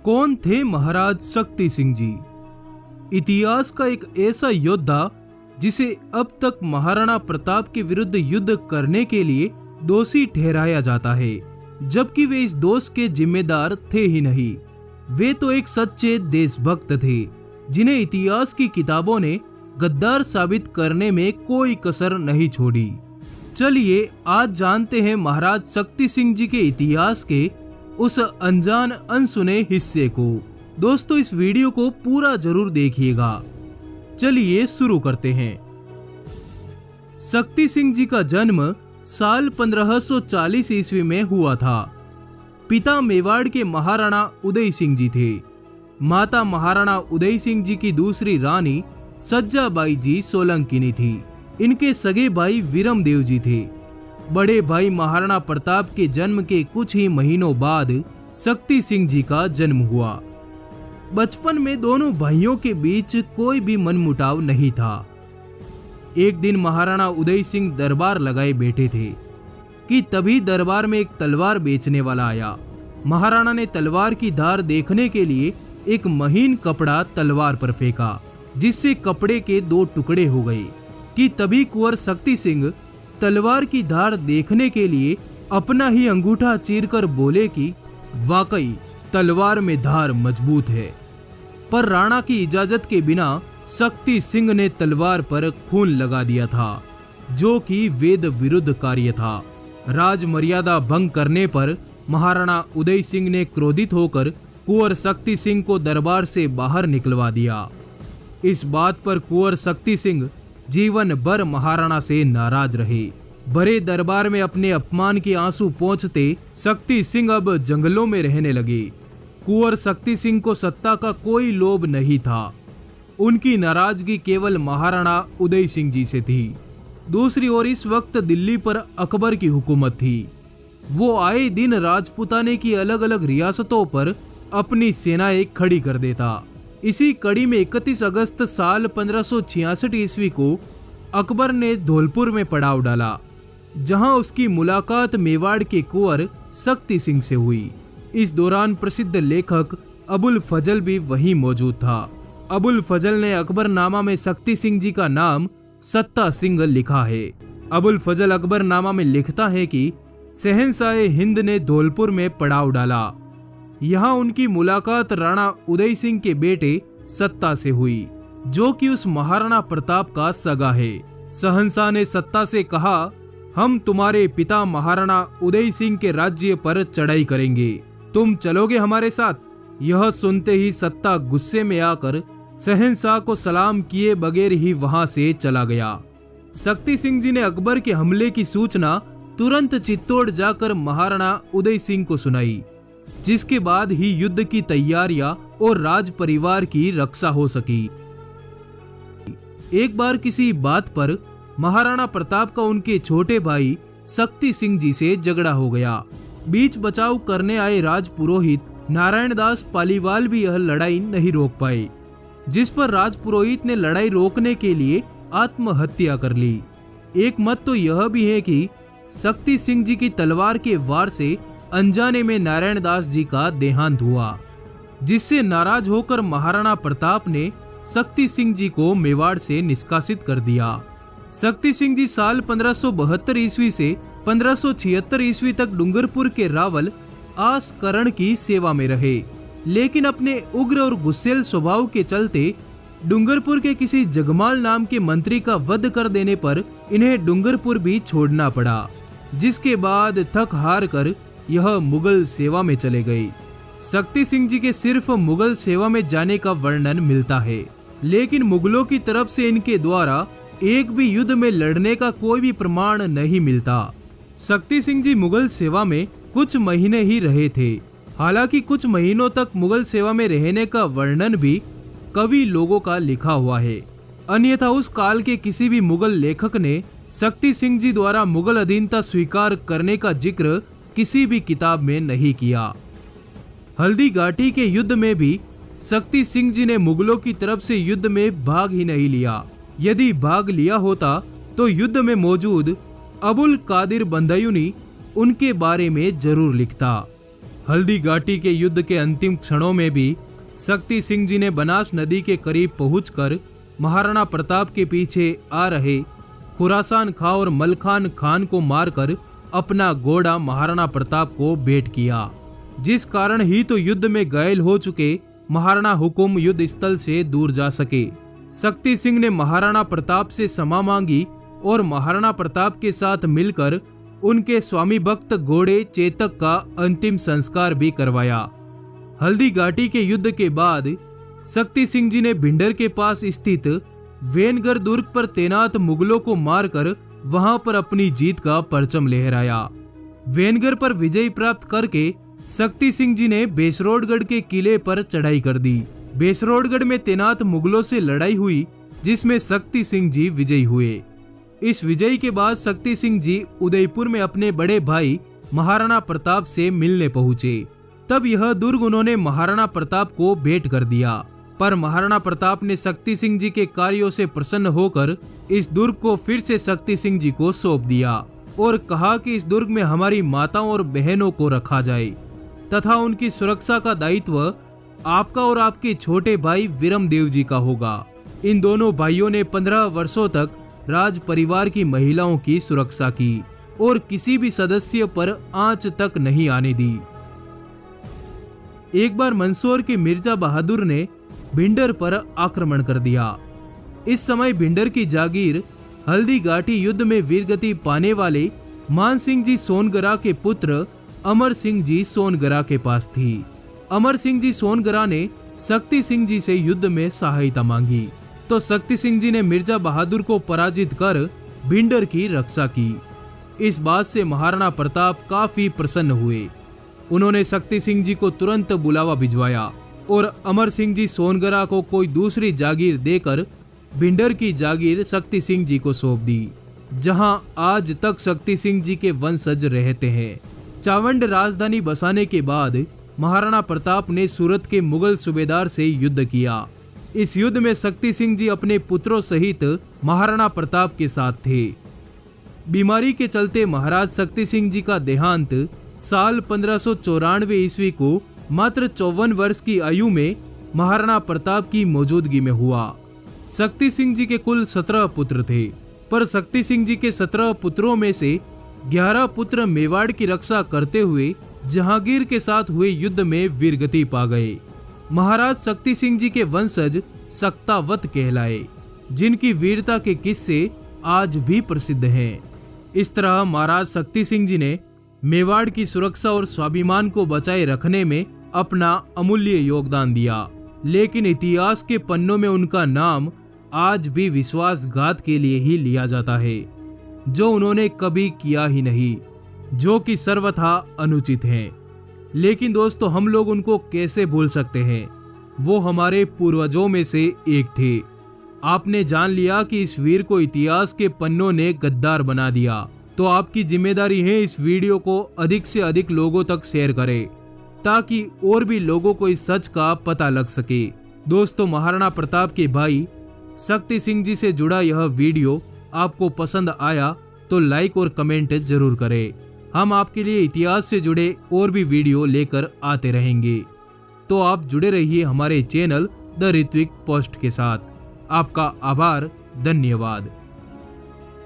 कौन थे महाराज शक्ति सिंह जी? इतिहास का एक ऐसा योद्धा जिसे अब तक महाराणा प्रताप के विरुद्ध युद्ध करने के लिए दोषी ठहराया जाता है, जबकि वे इस दोष के जिम्मेदार थे ही नहीं। वे तो एक सच्चे देशभक्त थे जिन्हें इतिहास की किताबों ने गद्दार साबित करने में कोई कसर नहीं छोड़ी। चलिए आज जानते हैं महाराज शक्ति सिंह जी के इतिहास के उस अनजान अनसुने हिस्से को। दोस्तों इस वीडियो को पूरा जरूर देखिएगा। चलिए शुरू करते हैं। शक्ति सिंह जी का जन्म साल 1540 ईस्वी में हुआ था। पिता मेवाड़ के महाराणा उदय सिंह जी थे। माता महाराणा उदय सिंह जी की दूसरी रानी सज्जाबाई जी सोलंकिनी थी। इनके सगे भाई वीरमदेव जी थे। बड़े भाई महाराणा प्रताप के जन्म के कुछ ही महीनों बाद शक्ति सिंह जी का जन्म हुआ। बचपन में दोनों भाइयों के बीच कोई भी मनमुटाव नहीं था। एक दिन महाराणा उदय सिंह दरबार लगाए बैठे थे कि तभी दरबार में एक तलवार बेचने वाला आया। महाराणा ने तलवार की धार देखने के लिए एक महीन कपड़ा तलवार पर फेंका, जिससे कपड़े के दो टुकड़े हो गए। कि तभी कुंवर शक्ति सिंह तलवार की धार देखने के लिए अपना ही अंगूठा चीरकर बोले कि वाकई तलवार में धार मजबूत है। पर राणा की इजाजत के बिना शक्ति सिंह ने तलवार पर खून लगा दिया था, जो कि वेद विरुद्ध कार्य था। राज मर्यादा भंग करने पर महाराणा उदय सिंह ने क्रोधित होकर कुंवर शक्ति सिंह को दरबार से बाहर निकलवा दिया। इस बात पर कुंवर शक्ति सिंह जीवन भर महाराणा से नाराज रहे। भरे दरबार में अपने अपमान के आंसू पोंछते शक्ति सिंह अब जंगलों में रहने लगे। कुंवर शक्ति सिंह को सत्ता का कोई लोभ नहीं था। उनकी नाराजगी केवल महाराणा उदय सिंह जी से थी। दूसरी ओर इस वक्त दिल्ली पर अकबर की हुकूमत थी। वो आए दिन राजपुताने की अलग अलग रियासतों पर अपनी सेनाएं खड़ी कर देता। इसी कड़ी में 31 अगस्त साल 1566 ईस्वी को अकबर ने धौलपुर में पड़ाव डाला, जहां उसकी मुलाकात मेवाड़ के कुंवर शक्ति सिंह से हुई। इस दौरान प्रसिद्ध लेखक अबुल फजल भी वहीं मौजूद था। अबुल फजल ने अकबरनामा में शक्ति सिंह जी का नाम सत्ता सिंह लिखा है। अबुल फजल अकबरनामा में लिखता है कि शहंशाह हिंद ने धौलपुर में पड़ाव डाला। यहाँ उनकी मुलाकात राणा उदय सिंह के बेटे सत्ता से हुई, जो कि उस महाराणा प्रताप का सगा है। शहंशाह ने सत्ता से कहा, हम तुम्हारे पिता महाराणा उदय सिंह के राज्य पर चढ़ाई करेंगे, तुम चलोगे हमारे साथ? यह सुनते ही सत्ता गुस्से में आकर शहंशाह को सलाम किए बगैर ही वहां से चला गया। शक्ति सिंह जी ने अकबर के हमले की सूचना तुरंत चित्तौड़ जाकर महाराणा उदय सिंह को सुनाई, जिसके बाद ही युद्ध की तैयारियां और राज परिवार की रक्षा हो सकी। एक बार किसी बात पर महाराणा प्रताप का उनके छोटे भाई शक्ति सिंह जी से झगड़ा हो गया। बीच बचाव करने आए राज पुरोहित नारायण दास पालीवाल भी यह लड़ाई नहीं रोक पाए, जिस पर राज पुरोहित ने लड़ाई रोकने के लिए आत्महत्या कर ली। एक मत तो यह भी है कि शक्ति सिंह जी की तलवार के वार से अनजाने में नारायण दास जी का देहांत हुआ, जिससे नाराज होकर महाराणा प्रताप ने शक्ति सिंह जी को मेवाड़ से निष्कासित कर दिया। शक्ति सिंह जी साल 1572 ईस्वी से 1576 ईस्वी तक डूंगरपुर के रावल आसकरण की सेवा में रहे, लेकिन अपने उग्र और गुस्सैल स्वभाव के चलते डूंगरपुर के किसी जगमाल नाम के मंत्री का वध कर देने पर इन्हें डूंगरपुर भी छोड़ना पड़ा, जिसके बाद थक हार कर यह मुगल सेवा में चले गए। शक्ति सिंह जी के सिर्फ मुगल सेवा में जाने का वर्णन मिलता है, लेकिन मुगलों की तरफ से इनके द्वारा एक भी युद्ध में लड़ने का कोई भी प्रमाण नहीं मिलता। शक्ति सिंह जी मुगल सेवा में कुछ महीने ही रहे थे। हालांकि कुछ महीनों तक मुगल सेवा में रहने का वर्णन भी कवि लोगों का लिखा हुआ है, अन्यथा उस काल के किसी भी मुगल लेखक ने शक्ति सिंह जी द्वारा मुगल अधीनता स्वीकार करने का जिक्र किसी भी किताब में नहीं किया। हल्दी घाटी के युद्ध में भी शक्ति सिंह जी ने मुगलों की तरफ से युद्ध में भाग ही नहीं लिया। यदि भाग लिया होता तो युद्ध में मौजूद अबुल कादिर बंदायूनी उनके बारे में जरूर लिखता। हल्दी घाटी के युद्ध के अंतिम क्षणों में भी शक्ति सिंह जी ने बनास नदी के करीब पहुंचकर महाराणा प्रताप के पीछे आ रहे खुरासान खां और मलखान खान को मारकर अपना घोड़ा महाराणा प्रताप को भेंट किया, जिस कारण ही तो युद्ध में घायल हो चुके महाराणा हुकुम युद्ध स्थल से दूर जा सके। शक्ति सिंह ने महाराणा प्रताप से क्षमा मांगी और महाराणा प्रताप के साथ मिलकर उनके स्वामी भक्त घोड़े चेतक का अंतिम संस्कार भी करवाया। हल्दी घाटी के युद्ध के बाद शक्ति सिंह जी ने भिंडर के पास स्थित वेनगढ़ दुर्ग पर तैनात मुगलों को मारकर वहां पर अपनी जीत का परचम लहराया। वेनगढ़ पर विजय प्राप्त करके शक्ति सिंह जी ने बेसरोडगढ़ के किले पर चढ़ाई कर दी। बेसरोडगढ़ में तैनात मुगलों से लड़ाई हुई, जिसमें शक्ति सिंह जी विजयी हुए। इस विजय के बाद शक्ति सिंह जी उदयपुर में अपने बड़े भाई महाराणा प्रताप से मिलने पहुंचे। तब यह दुर्ग उन्होंने महाराणा प्रताप को भेंट कर दिया, पर महाराणा प्रताप ने शक्ति सिंह जी के कार्यों से प्रसन्न होकर इस दुर्ग को फिर से शक्ति सिंह जी को सौंप दिया और कहा कि इस दुर्ग में हमारी माताओं और बहनों को रखा जाए तथा उनकी सुरक्षा का दायित्व आपका और आपके छोटे भाई वीरमदेव जी का होगा। इन दोनों भाइयों ने 15 वर्षों तक राज परिवार की महिलाओं की सुरक्षा की और किसी भी सदस्य पर आंच तक नहीं आने दी। एक बार मंदसौर के मिर्जा बहादुर ने भिंडर पर आक्रमण कर दिया। इस समय भिंडर की जागीर हल्दी घाटी युद्ध में वीरगति पाने वाले मान सिंह जी सोनगरा के पुत्र अमर सिंह जी सोनगरा के पास थी। अमर सिंह जी सोनगरा ने शक्ति सिंह जी से युद्ध में सहायता मांगी, तो शक्ति सिंह जी ने मिर्जा बहादुर को पराजित कर भिंडर की रक्षा की। इस बात से महाराणा प्रताप काफी प्रसन्न हुए। उन्होंने शक्ति सिंह जी को तुरंत बुलावा भिजवाया और अमर सिंह जी सोनगरा को कोई दूसरी जागीर देकर भिंडर की जागीर शक्ति सिंह जी को सौंप दी, जहां आज तक शक्ति सिंह जी के वंशज रहते हैं। चावंड राजधानी बसाने के बाद महाराणा प्रताप ने सूरत के मुगल सूबेदार से युद्ध किया। इस युद्ध में शक्ति सिंह जी अपने पुत्रों सहित महाराणा प्रताप के साथ थे। बीमारी के चलते महाराज शक्ति सिंह जी का देहांत साल 1594 ईस्वी को मात्र 54 वर्ष की आयु में महाराणा प्रताप की मौजूदगी में हुआ। शक्ति सिंह जी के कुल 17 पुत्र थे, पर शक्ति सिंह जी के 17 पुत्रों में से 11 पुत्र मेवाड़ की रक्षा करते हुए जहांगीर के साथ हुए युद्ध में वीरगति पा गए। महाराज शक्ति सिंह जी के वंशज सक्तावत कहलाए, जिनकी वीरता के किस्से आज भी प्रसिद्ध हैं। इस तरह महाराज शक्ति सिंह जी ने मेवाड़ की सुरक्षा और स्वाभिमान को बचाए रखने में अपना अमूल्य योगदान दिया, लेकिन इतिहास के पन्नों में उनका नाम आज भी विश्वासघात के लिए ही लिया जाता है, जो उन्होंने कभी किया ही नहीं, जो कि सर्वथा अनुचित है। लेकिन दोस्तों, हम लोग उनको कैसे भूल सकते हैं? वो हमारे पूर्वजों में से एक थे। आपने जान लिया कि इस वीर को इतिहास के पन्नों ने गद्दार बना दिया, तो आपकी जिम्मेदारी है इस वीडियो को अधिक से अधिक लोगों तक शेयर करें, ताकि और भी लोगों को इस सच का पता लग सके। दोस्तों, महाराणा प्रताप के भाई शक्ति सिंह जी से जुड़ा यह वीडियो आपको पसंद आया तो लाइक और कमेंट जरूर करें। हम आपके लिए इतिहास से जुड़े और भी वीडियो लेकर आते रहेंगे, तो आप जुड़े रहिए हमारे चैनल द ऋत्विक पोस्ट के साथ। आपका आभार, धन्यवाद।